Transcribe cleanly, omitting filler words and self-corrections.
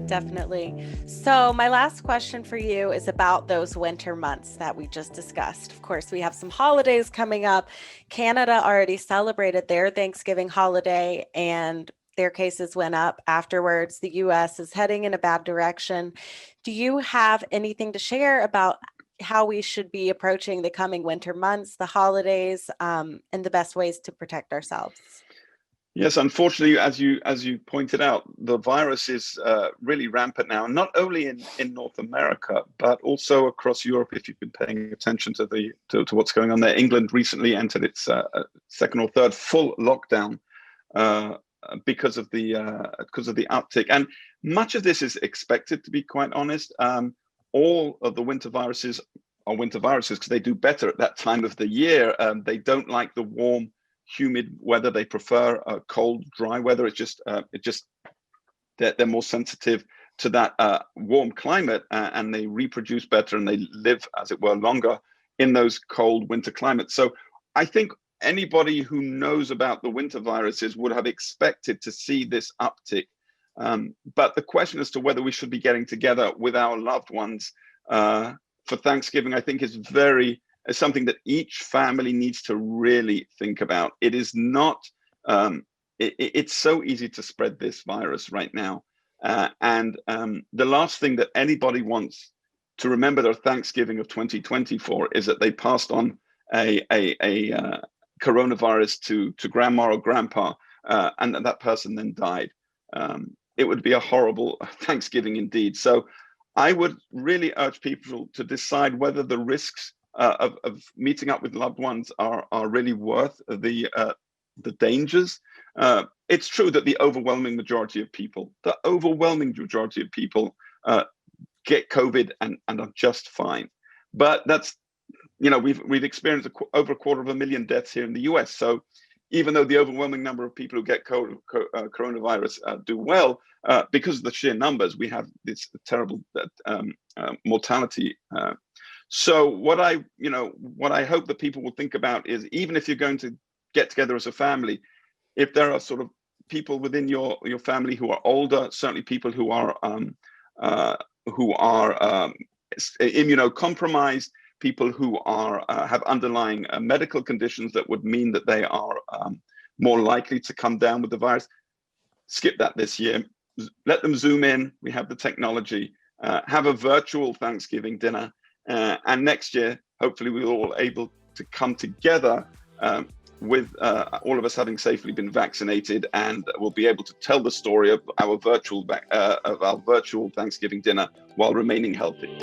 Definitely. So, my last question for you is about those winter months that we just discussed. Of course, we have some holidays coming up. Canada already celebrated their Thanksgiving holiday and their cases went up afterwards. The US is heading in a bad direction. Do you have anything to share about how we should be approaching the coming winter months, the holidays, and the best ways to protect ourselves? Yes, unfortunately, as you pointed out, the virus is really rampant now, not only in North America, but also across Europe. If you've been paying attention to to what's going on there, England recently entered its second or third full lockdown uh, because of the uptick, and much of this is expected. To be quite honest, all of the winter viruses are winter viruses because they do better at that time of the year. They don't like the warm humid weather. They prefer cold, dry weather. It just they're more sensitive to that warm climate, and they reproduce better and they live, as it were, longer in those cold winter climates. So I think anybody who knows about the winter viruses would have expected to see this uptick. But the question as to whether we should be getting together with our loved ones for Thanksgiving, I think, is something that each family needs to really think about. It is not, it's so easy to spread this virus right now. And the last thing that anybody wants to remember their Thanksgiving of 2024 is that they passed on a coronavirus to grandma or grandpa, and that person then died. It would be a horrible Thanksgiving indeed. So I would really urge people to decide whether the risks of meeting up with loved ones are really worth the dangers. It's true that the overwhelming majority of people, get COVID and are just fine. But that's, we've experienced over 250,000 deaths here in the US. So even though the overwhelming number of people who get coronavirus do well, because of the sheer numbers, we have this terrible mortality. So what I hope that people will think about is, even if you're going to get together as a family, if there are sort of people within your family who are older, certainly people who are immunocompromised, people who have underlying medical conditions that would mean that they are more likely to come down with the virus, skip that this year. Let them Zoom in. We have the technology. Have a virtual Thanksgiving dinner. And next year, hopefully, we're all able to come together with all of us having safely been vaccinated, and we'll be able to tell the story of our virtual Thanksgiving dinner while remaining healthy.